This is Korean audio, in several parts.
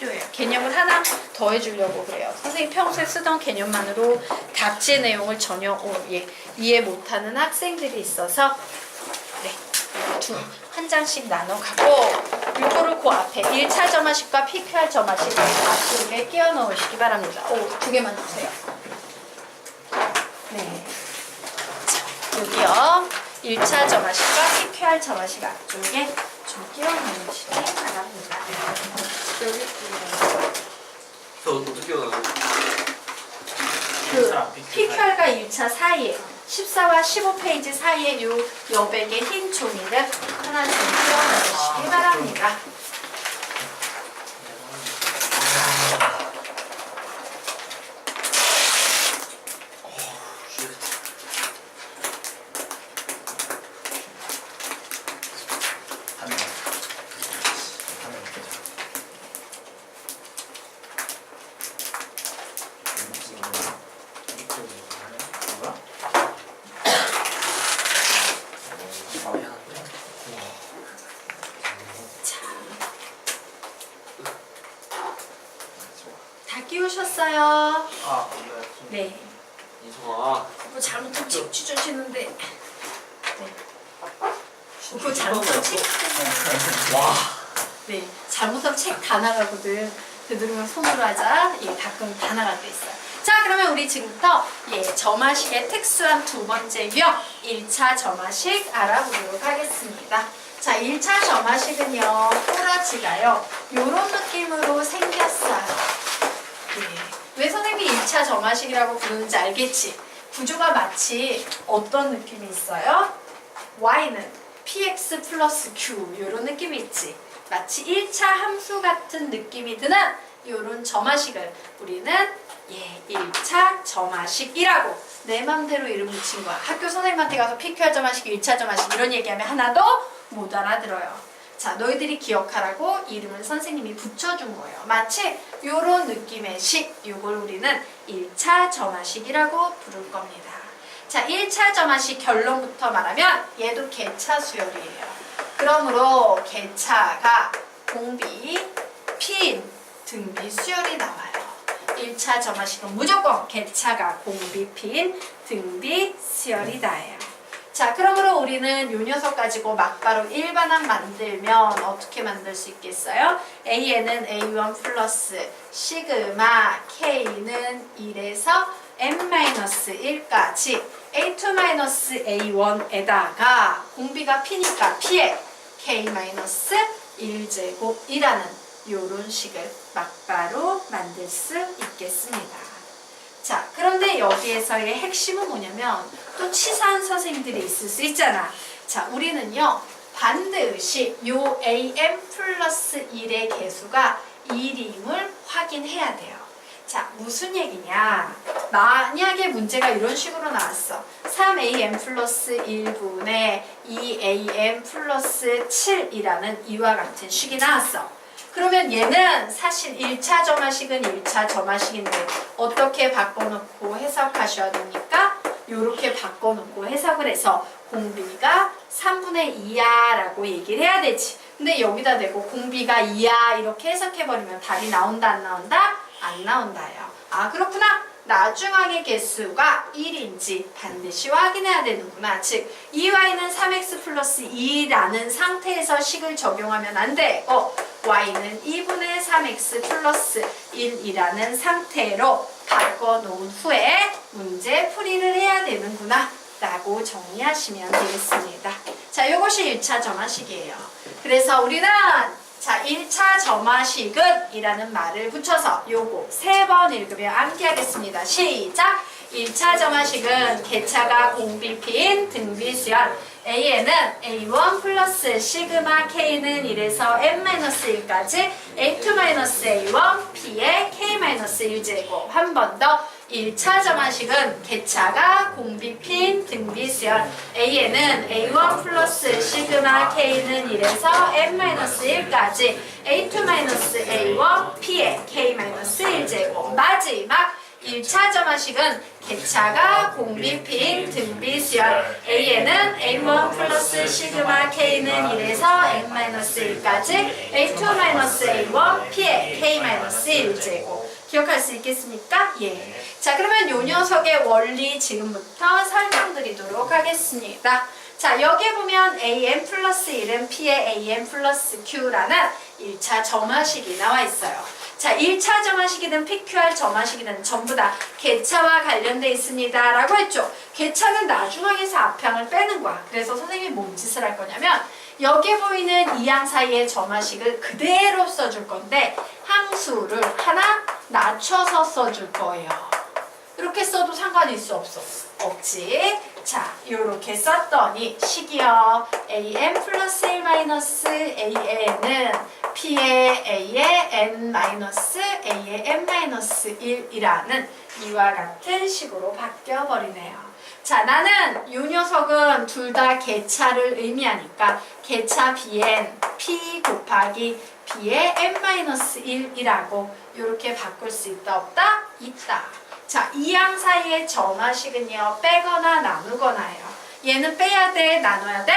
필요해요. 개념을 하나 더 해주려고 그래요. 선생님 평소에 쓰던 개념만으로 답지 내용을 전혀 이해 못하는 학생들이 있어서 네, 한 장씩 나눠 갖고 요거를 그 앞에 1차 점화식과 PQR 점화식 앞쪽에 끼워 넣으시기 바랍니다. 두 개만 주세요. 네. 자, 여기요. 1차 점화식과 PQR 점화식 앞쪽에 좀 끼워 넣으시기 바랍니다. 여기 어떻게 나가요? 그 PQR과 1차 사이에 14와 15페이지 사이에 요 여백의 흰 종이를 하나 좀 끼워 넣으시기 바랍니다. 다 끼우셨어요? 네. 이성아. 그거 잘못하면 책 찢어지는데. 네. 그거 잘못하면 책 찢어지는데. 와. 네. 잘못하면 책 다 나가거든. 되도록이면 손으로 하자. 가끔 다 나갈 때 있어요. 자, 그러면 우리 지금부터 점화식의 특수한 두 번째 유형 1차 점화식 알아보도록 하겠습니다. 자, 1차 점화식은요, 꼬라지가요, 요런 느낌으로 생겼어요. 왜 선생님이 1차 점화식이라고 부르는지 알겠지? 구조가 마치 어떤 느낌이 있어요? y는 px 플러스 q 이런 느낌이 있지. 마치 1차 함수 같은 느낌이 드는 이런 점화식을 우리는 1차 점화식이라고 내 맘대로 이름 붙인 거야. 학교 선생님한테 가서 PQR 점화식, 1차 점화식 이런 얘기하면 하나도 못 알아들어요. 자, 너희들이 기억하라고 이름을 선생님이 붙여준 거예요. 마치 요런 느낌의 식, 요걸 우리는 1차 점화식이라고 부를 겁니다. 자, 1차 점화식 결론부터 말하면 얘도 개차 수열이에요. 그러므로 개차가 공비, 핀, 등비 수열이 나와요. 1차 점화식은 무조건 개차가 공비, 핀, 등비 수열이 나요. 자, 그러므로 우리는 요 녀석 가지고 막바로 일반항 만들면 어떻게 만들 수 있겠어요? A에는 A1 플러스 시그마 K는 1에서 n-1까지 A2-A1에다가 공비가 P니까 P에 K-1제곱이라는 요런 식을 막바로 만들 수 있겠습니다. 자, 그런데 여기에서의 핵심은 뭐냐면 또 치사한 선생님들이 있을 수 있잖아. 자, 우리는요 반드시 요 am 플러스 1의 개수가 1임을 확인해야 돼요. 자, 무슨 얘기냐? 만약에 문제가 이런 식으로 나왔어. 3am 플러스 1분의 2am 플러스 7이라는 이와 같은 식이 나왔어. 그러면 얘는 사실 1차 점화식은 1차 점화식인데 어떻게 바꿔놓고 해석하셔야 됩니까? 이렇게 바꿔놓고 해석을 해서 공비가 3분의 2야 라고 얘기를 해야 되지. 근데 여기다 대고 공비가 2야 이렇게 해석해버리면 답이 나온다 안 나온다? 안 나온다요. 아, 그렇구나. 나중항의 개수가 1인지 반드시 확인해야 되는구나. 즉 2y는 3x 플러스 2라는 상태에서 식을 적용하면 안 돼. y는 2분의 3x 플러스 1이라는 상태로 바꿔놓은 후에 문제 풀이를 해야 되는구나 라고 정리하시면 되겠습니다. 자, 이것이 1차 점화식이에요. 그래서 우리는 자, 1차 점화식은 이라는 말을 붙여서 요거 3번 읽으며 암기하겠습니다. 시작! 1차 점화식은 개차가 공비피인 등비수열 A에는 A1 플러스 시그마 K는 1에서 n-1까지 A2-A1 P에 K-1제곱. 한 번 더. 1차 점화식은 개차가 공비핀 등비수열 A에는 A1 플러스 시그마 K는 1에서 n-1까지 A2-A1 P에 K-1제곱. 마지막 1차 점화식은 개차가 공비핀 등비수열 A에는 A1 플러스 시그마 K는 1에서 n-1까지 A2-A1 P에 K-1 1제곱. 기억할 수 있겠습니까? 예. 네. 자, 그러면 요 녀석의 원리 지금부터 설명드리도록 하겠습니다. 자, 여기 보면 am 플러스 1은 p의 am 플러스 q라는 1차 점화식이 나와 있어요. 자, 1차 점화식이든 PQR 점화식이든 전부 다 계차와 관련돼 있습니다 라고 했죠. 계차는 나중항에서 앞항을 빼는 거야. 그래서 선생님이 뭔 짓을 할 거냐면 여기 보이는 이 항 사이의 점화식을 그대로 써줄 건데 항수를 하나 낮춰서 써줄 거예요. 이렇게 써도 상관이 있어 없어? 없지. 자, 요렇게 썼더니 식이요. am 플러스 1 마이너스 a는 p의 a의 n 마이너스 a의 n 마이너스 1이라는 이와 같은 식으로 바뀌어 버리네요. 자, 나는 요 녀석은 둘 다 계차를 의미하니까 계차 bn p 곱하기 b의 n-1이라고 이렇게 바꿀 수 있다 없다? 있다. 자, 이 항 사이의 점화식은요 빼거나 나누거나예요. 얘는 빼야 돼? 나눠야 돼?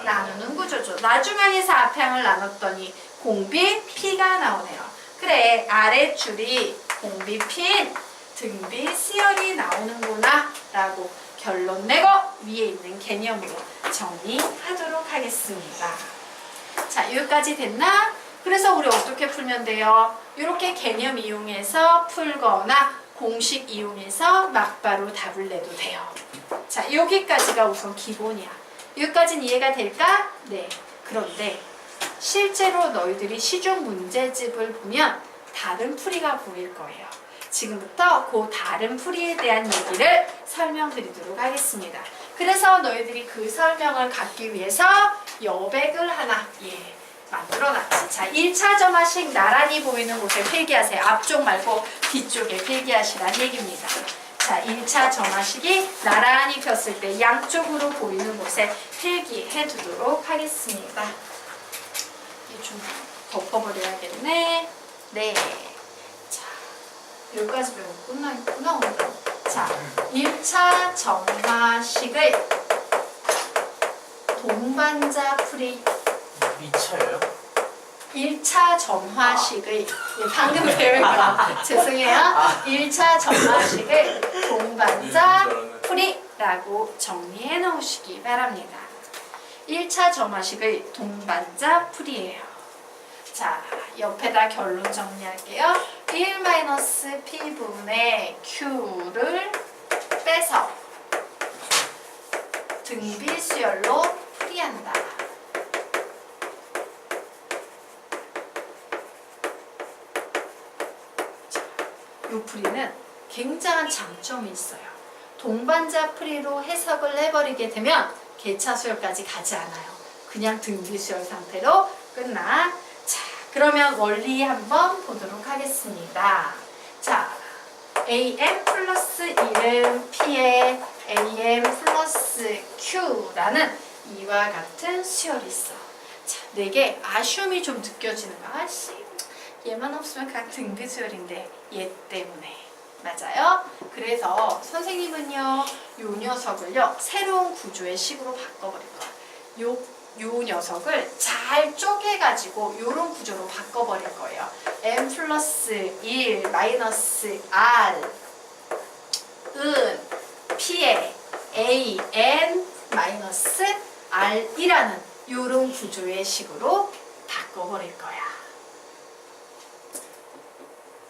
나누는 구조죠. 나중항에서 앞항을 나눴더니 공비 p가 나오네요. 그래, 아랫줄이 공비 p인 등비 수열이 나오는구나 라고 결론 내고 위에 있는 개념으로 정리하도록 하겠습니다. 자, 여기까지 됐나? 그래서 우리 어떻게 풀면 돼요? 이렇게 개념 이용해서 풀거나 공식 이용해서 막바로 답을 내도 돼요. 자, 여기까지가 우선 기본이야. 여기까지는 이해가 될까? 네. 그런데 실제로 너희들이 시중 문제집을 보면 다른 풀이가 보일 거예요. 지금부터 그 다른 풀이에 대한 얘기를 설명드리도록 하겠습니다. 그래서 너희들이 그 설명을 갖기 위해서 여백을 하나 만들어놨지. 자, 1차 점화식 나란히 보이는 곳에 필기하세요. 앞쪽 말고 뒤쪽에 필기하시란 얘기입니다. 자, 1차 점화식이 나란히 폈을 때 양쪽으로 보이는 곳에 필기해 두도록 하겠습니다. 이 좀 덮어버려야겠네. 네. 자, 여기까지 배우고 끝나있구나, 오늘. 자, 1차 점화식의 동반자 풀이 미쳐요? 1차 점화식의 방금 배운 거 죄송해요. 1차 점화식을 동반자 풀이라고 정리해 놓으시기 바랍니다. 1차 점화식의 동반자 풀이에요. 자, 옆에다 결론 정리할게요. 1-P분의 Q를 빼서 등비수열로 풀이한다. 이 풀이는 굉장한 장점이 있어요. 동반자 풀이로 해석을 해버리게 되면 계차수열까지 가지 않아요. 그냥 등비수열 상태로 끝나. 자, 그러면 원리 한번 보도록 하겠습니다. 자, am 플러스 1은 p의 am 플러스 q라는 이와 같은 수열이 있어. 자, 내게 아쉬움이 좀 느껴지는가? 얘만 없으면 그냥 등비수열인데 얘 때문에. 맞아요? 그래서 선생님은요 요 녀석을요 새로운 구조의 식으로 바꿔버릴 거야. 요 녀석을 잘 쪼개가지고 요런 구조로 바꿔버릴 거예요. m 플러스 1 마이너스 r 은 p의 a n 마이너스 r이라는 요런 구조의 식으로 바꿔버릴 거야.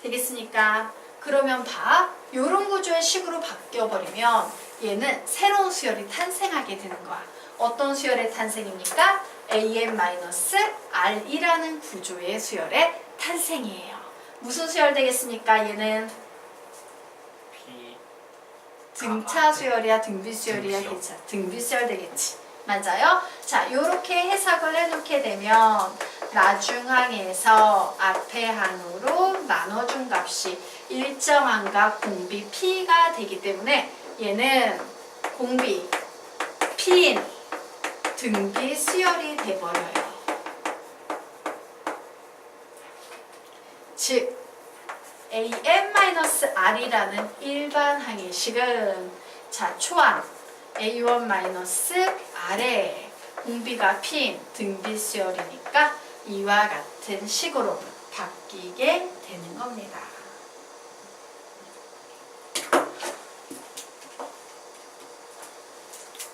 되겠습니까? 그러면 봐. 요런 구조의 식으로 바뀌어버리면 얘는 새로운 수열이 탄생하게 되는 거야. 어떤 수열의 탄생입니까? am-r이라는 구조의 수열의 탄생이에요. 무슨 수열 되겠습니까? 얘는 등차 수열이야, 등비 수열이야, 괜찮아. 등비 수열 되겠지. 맞아요? 자, 요렇게 해석을 해놓게 되면 나중항에서 앞에 항으로 나눠준 값이 일정항과 공비 P가 되기 때문에 얘는 공비 P인 등비 수열이 돼버려요. 즉 am-r이라는 일반 항의식은 자, 초항 a1-r에 공비가 P인 등비 수열이니까 이와 같은 식으로 바뀌게 되는 겁니다.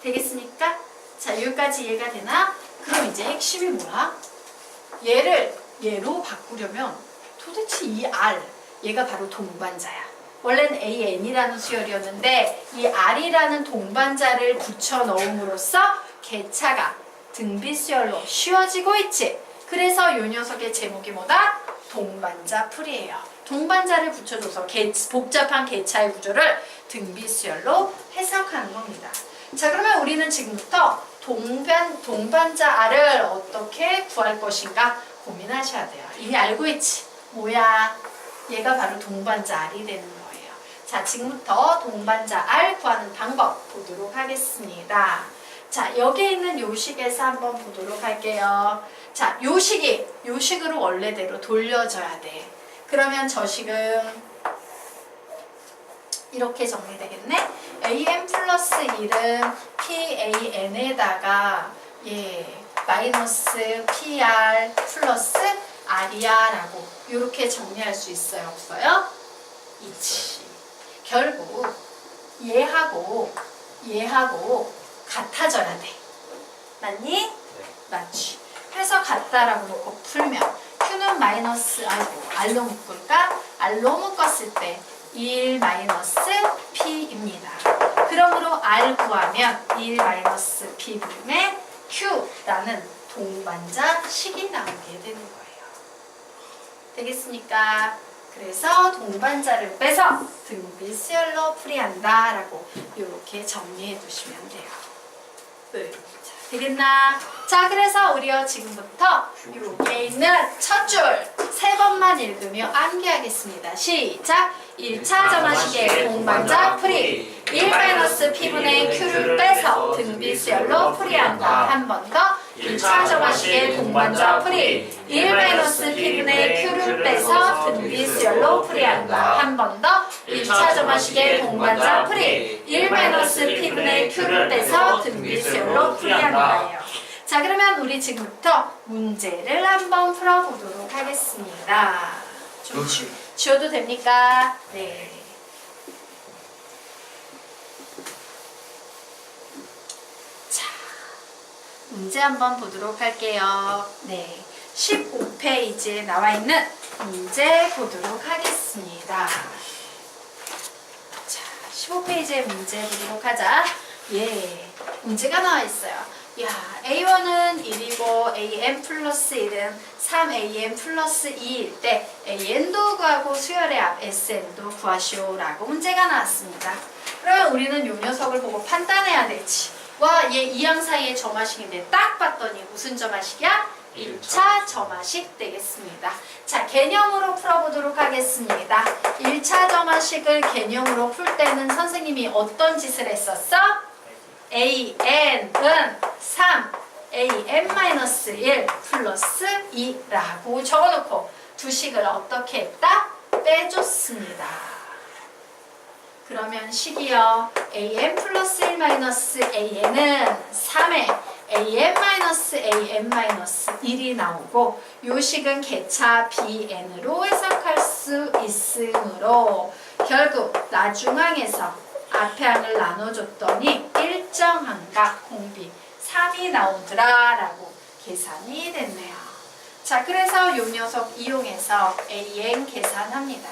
되겠습니까? 자, 여기까지 이해가 되나? 그럼 이제 핵심이 뭐야? 얘를 얘로 바꾸려면 도대체 이 R, 얘가 바로 동반자야. 원래는 AN이라는 수열이었는데 이 R이라는 동반자를 붙여 넣음으로써 개차가 등비수열로 쉬워지고 있지. 그래서 이 녀석의 제목이 뭐다? 동반자 풀이에요. 동반자를 붙여줘서 복잡한 개차의 구조를 등비수열로 해석하는 겁니다. 자, 그러면 우리는 지금부터 동반자 R을 어떻게 구할 것인가 고민하셔야 돼요. 이미 알고 있지? 뭐야? 얘가 바로 동반자 R이 되는 거예요. 자, 지금부터 동반자 R 구하는 방법 보도록 하겠습니다. 자, 여기에 있는 요식에서 한번 보도록 할게요. 자, 요식으로 원래대로 돌려줘야 돼. 그러면 저 식은 이렇게 정리되겠네? AN 플러스 1은 PAN에다가 마이너스 PR 플러스 R이야 라고 이렇게 정리할 수 있어요? 없어요? 있지. 결국 얘하고 같아져야 돼. 맞니? 네. 맞지. 그래서 같다라고 놓고 풀면 Q는 마이너스 R로 묶을까? R로 묶었을 때 1 마이너스 P입니다. 그러므로 R 구하면 1 마이너스 P 분의 Q라는 동반자 식이 나오게 되는 거예요. 되겠습니까? 그래서 동반자를 빼서 등비수열로 풀이한다 라고 이렇게 정리해 두시면 돼요. 자, 되겠나? 자, 그래서 우리요 지금부터 여기에 있는 첫 줄 세 번만 읽으며 암기하겠습니다. 시작! 1차 점화식의 동반자 풀이 1-P분의 Q를 빼서 등비수열로 풀이한다. 한 번 더 1차 점화식의 동반자 풀이 1-P분의 Q를 빼서 등비수열로 풀이한다. 한 번 더 1차 점화식의 동반자 풀이 1-P분의 Q를 빼서 등비수열로 풀이한다예요. 자, 그러면 우리 지금부터 문제를 한번 풀어보도록 하겠습니다. 좀 지워도 됩니까? 네. 자, 문제 한번 보도록 할게요. 네. 15페이지에 나와 있는 문제 보도록 하겠습니다. 자, 15페이지의 문제 보도록 하자. 문제가 나와 있어요. 야, A1은 1이고 AN 플러스 1은 3AN 플러스 2일 때 AN도 구하고 수열의 앞 SN도 구하시오 라고 문제가 나왔습니다. 그러면 우리는 이 녀석을 보고 판단해야 되지. 와, 얘 이항 사이의 점화식인데 딱 봤더니 무슨 점화식이야? 1차 점화식 되겠습니다. 자, 개념으로 풀어보도록 하겠습니다. 1차 점화식을 개념으로 풀 때는 선생님이 어떤 짓을 했었어? AN은 3, AN-1 플러스 2라고 적어놓고 두 식을 어떻게 했다? 빼줬습니다. 그러면 식이요. AN 플러스 1 마이너스 AN은 3에 AN-AN-1이 나오고 요 식은 개차 BN으로 해석할 수 있으므로 결국 나중항에서 앞에 항을 나눠줬더니 일정항과 공비 3이 나오더라 라고 계산이 됐네요. 자, 그래서 요 녀석 이용해서 AN 계산합니다.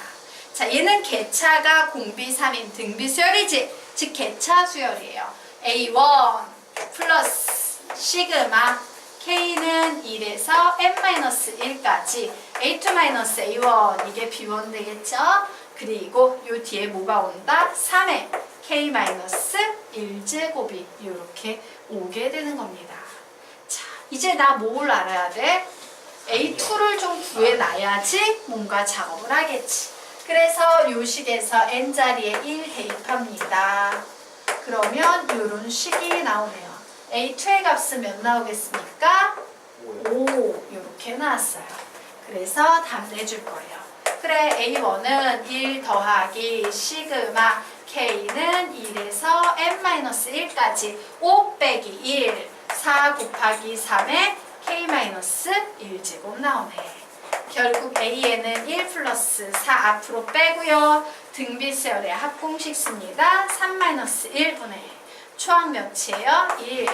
자, 얘는 개차가 공비 3인 등비수열이지, 즉 개차 수열이에요. A1 플러스 시그마 K는 1에서 n-1까지 A2-A1 이게 B1 되겠죠? 그리고 요 뒤에 뭐가 온다? 3에 K-1제곱이 이렇게 오게 되는 겁니다. 자, 이제 나 뭘 알아야 돼? A2를 좀 구해놔야지 뭔가 작업을 하겠지. 그래서 요 식에서 n자리에 1 대입합니다. 그러면 이런 식이 나오네요. A2의 값은 몇 나오겠습니까? 5 이렇게 나왔어요. 그래서 답 내줄 거예요. 그래, A1은 1 더하기 시그마 K는 1에서 n-1까지 5 빼기 1, 4 곱하기 3에 K-1제곱 나오네. 결국 A에는 1 플러스 4 앞으로 빼고요. 등비수열의 합공식 씁니다. 3-1분의 초항 몇이에요? 1.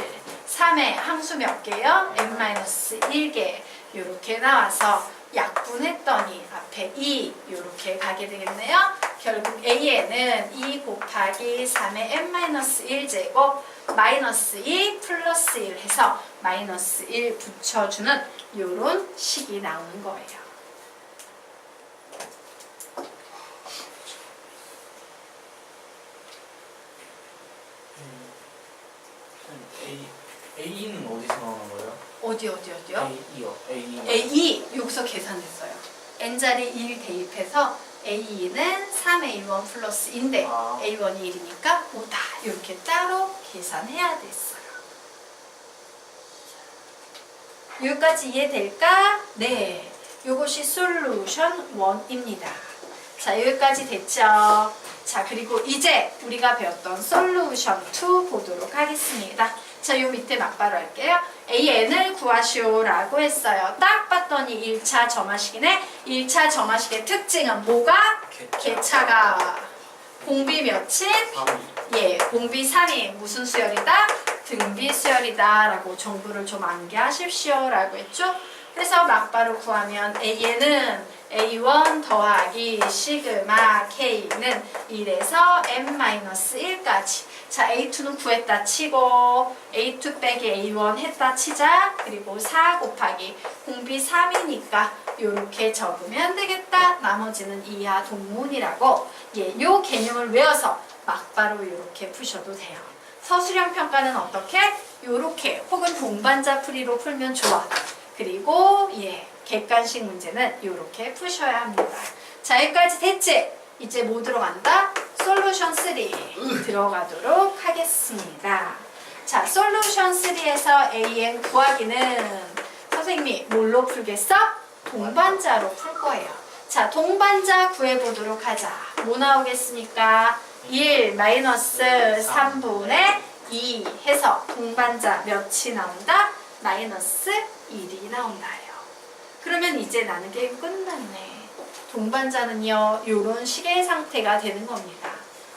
3의 항수 몇 개요? n-1개. 이렇게 나와서 약분했더니 앞에 2 이렇게 가게 되겠네요. 결국 A에는 2 곱하기 3의 n-1제곱 마이너스 2 플러스 1 해서 마이너스 1 붙여주는 이런 식이 나오는 거예요. A는 어디서 나오는 거예요? 어디요? A요. A2 여기서 계산됐어요. n자리 1 대입해서 A2는 3A1 플러스 인데 A1이 1이니까 5다 이렇게 따로 계산해야 됐어요. 여기까지 이해될까? 네. 이것이 솔루션 1입니다. 자, 여기까지 됐죠? 자, 그리고 이제 우리가 배웠던 솔루션 2 보도록 하겠습니다. 자, 요 밑에 막바로 할게요. AN을 구하시오라고 했어요. 딱 봤더니 1차 점화식이네. 1차 점화식의 특징은 뭐가? 개차가. 공비 몇인? 3이. 예, 공비 3이 무슨 수열이다? 등비 수열이다 라고 정보를 좀 암기하십시오 라고 했죠. 그래서 막바로 구하면 A는 A1 더하기 시그마 K는 1에서 n-1까지. 자, A2는 구했다 치고 A2 빼기 A1 했다 치자. 그리고 4 곱하기 공비 3이니까 이렇게 적으면 되겠다. 나머지는 이하 동문이라고. 예, 요 개념을 외워서 막바로 이렇게 푸셔도 돼요. 서술형 평가는 어떻게? 요렇게 혹은 동반자 풀이로 풀면 좋아. 그리고 예, 객관식 문제는 이렇게 푸셔야 합니다. 자, 여기까지 됐지? 이제 뭐 들어간다? 솔루션 3 들어가도록 하겠습니다. 자, 솔루션 3에서 AN 구하기는 선생님이 뭘로 풀겠어? 동반자로 풀 거예요. 자, 동반자 구해보도록 하자. 뭐 나오겠습니까? 1 마이너스 3분의 2 해서 동반자 몇이 나온다? 마이너스 1이 나온다요. 그러면 이제 나는 게임 끝났네. 동반자는요, 요런 식의 상태가 되는 겁니다.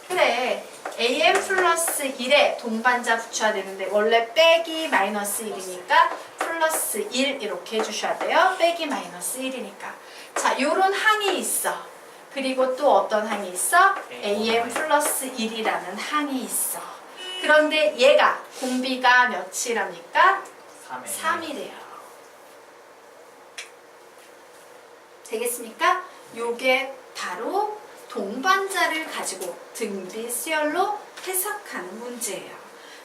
그래, an 플러스 1에 동반자 붙여야 되는데 원래 빼기 마이너스 1이니까 플러스 1 이렇게 해주셔야 돼요. 빼기 마이너스 1이니까. 자, 요런 항이 있어. 그리고 또 어떤 항이 있어? an 플러스 1이라는 항이 있어. 그런데 얘가 공비가 몇이랍니까? 3이래요. 되겠습니까? 요게 바로 동반자를 가지고 등비 수열로 해석하는 문제예요.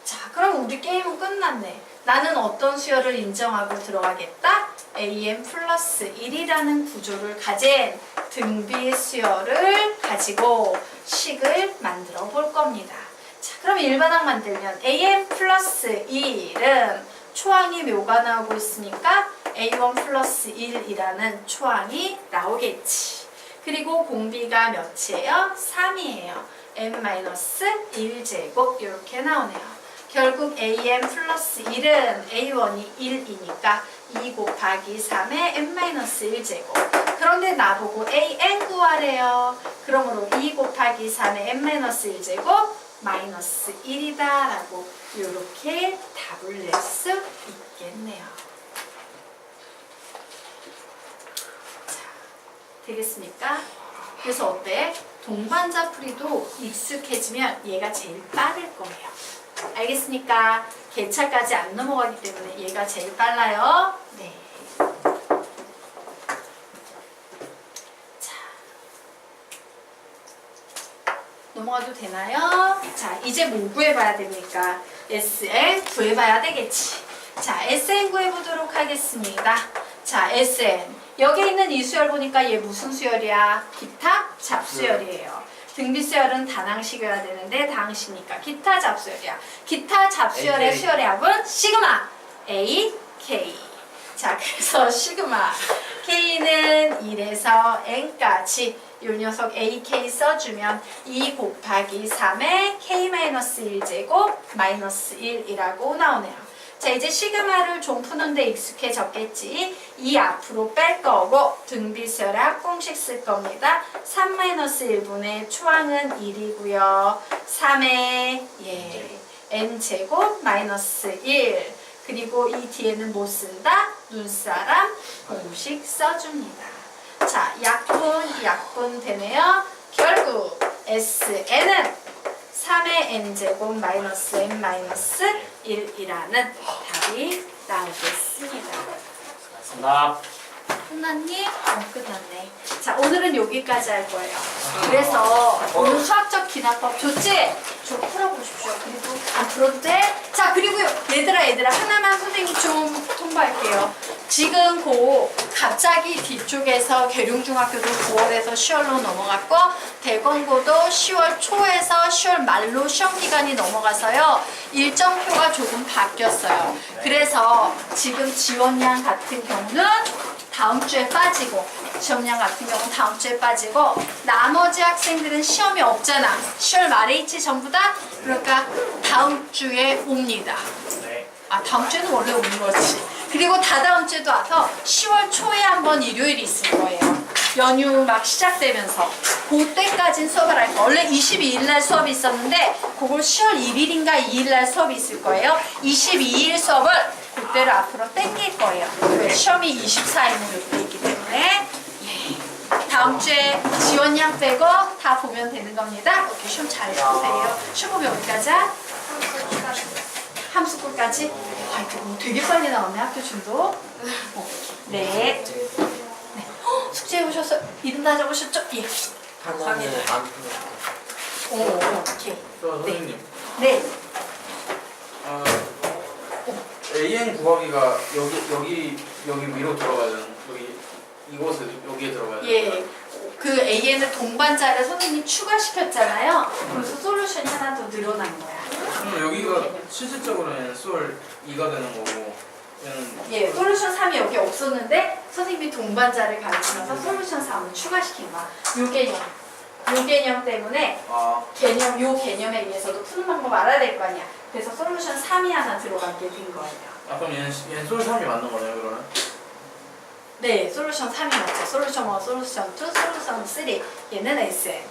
자, 그럼 우리 게임은 끝났네. 나는 어떤 수열을 인정하고 들어가겠다? an 플러스 1이라는 구조를 가진 등비 수열을 가지고 식을 만들어 볼 겁니다. 자, 그럼 일반항 만들면 an 플러스 1은 초항이 묘가 나오고 있으니까 A1 플러스 1이라는 초항이 나오겠지. 그리고 공비가 몇이에요? 3이에요. n-1제곱 이렇게 나오네요. 결국 an 플러스 1은 A1이 1이니까 2 곱하기 3의 n-1제곱. 그런데 나보고 an 구하래요. 그러므로 2 곱하기 3의 n-1제곱 마이너스 1이다 라고 이렇게 답을 낼 수 있겠네요. 되겠습니까? 그래서 어때? 동반자 풀이도 익숙해지면 얘가 제일 빠를 거예요. 알겠습니까? 개차까지 안 넘어가기 때문에 얘가 제일 빨라요. 네. 자, 넘어가도 되나요? 자, 이제 뭐 구해봐야 됩니까? SN 구해봐야 되겠지. 자, SN 구해보도록 하겠습니다. 자, SN. 여기 있는 이 수열 보니까 얘 무슨 수열이야? 기타 잡수열이에요. 등비 수열은 단항식이어야 되는데 다항식이니까 기타 잡수열이야. 기타 잡수열의 수열의 합은 시그마 A, K. 자, 그래서 시그마 K는 1에서 N까지 이 녀석 A, K 써주면 2 곱하기 3의 K-1제곱 마이너스 1이라고 나오네요. 자, 이제 시그마를 좀 푸는데 익숙해졌겠지. 이 앞으로 뺄 거고 등비수열합 공식 쓸 겁니다. 3-1분의 초항은 1이고요. 3의 n제곱 마이너스 1. 그리고 이 뒤에는 못 쓴다. 눈사람 공식 써줍니다. 자, 약분 되네요. 결국 SN은 3의 n제곱 마이너스 n 마이너스 1이라는 답이 나오겠습니다. 나 끝났니? 끝났네. 자, 오늘은 여기까지 할 거예요. 그래서 오늘 수학적 기납법 좋지? 좀 풀어보십시오. 그리고 안 풀어도 돼? 자, 그리고 얘들아 하나만 선생님이 좀 통보할게요. 지금 곧 갑자기 뒤쪽에서 계룡중학교도 9월에서 10월로 넘어갔고 대건고도 10월 초에서 10월 말로 시험 기간이 넘어가서요. 일정표가 조금 바뀌었어요. 그래서 지금 지원량 같은 경우는 다음 주에 빠지고 시험량 같은 경우는 다음 주에 빠지고 나머지 학생들은 시험이 없잖아. 10월 말에 있지 전부 다? 그러니까 다음 주에 옵니다. 네. 아, 다음 주에는 원래 오는 거지. 그리고 다다음 주에도 와서 10월 초에 한번 일요일이 있을 거예요. 연휴 막 시작되면서 그때까지는 수업을 할 거예요. 원래 22일 날 수업이 있었는데 그걸 10월 1일인가 2일 날 수업이 있을 거예요. 22일 수업을 그때로 앞으로 땡길 거예요. 왜? 시험이 24일로 이렇게 있기 때문에 다음 주에 지원량 빼고 다 보면 되는 겁니다. 오케이, 시험 잘 보세요. 시험 여기까지 함수꼴까지? 아, 이거 되게 빨리 나왔네, 학교 준도. 네. 숙제해 오셨어요? 이름 다 적으셨죠? 예. 하나는 안 오, 오케이. 선생님, 네. AN 구하기가 여기 위로 들어가야 되는 여기 이곳에 여기에 들어가야 되는 예. 그 AN을 동반자를 선생님이 추가시켰잖아요. 그래서 솔루션이 하나 더 늘어난 거야. 그럼 여기가 실질적으로는 솔 2가 되는 거고 얘는 예, 솔루션 3이 여기 없었는데 선생님이 동반자를 가르치면서 솔루션 3을 추가시킨 거야. 요 개념 때문에 요 개념에 의해서도 푸는 방법 알아야 될 거 아니야. 그래서 솔루션 3이 하나 들어가게 된 거예요. 그럼 얘는 솔 3이 맞는 거네요 그러면? 네, 솔루션 3이 맞죠. 솔루션 1, 솔루션 2, 솔루션 3. 얘는 SM.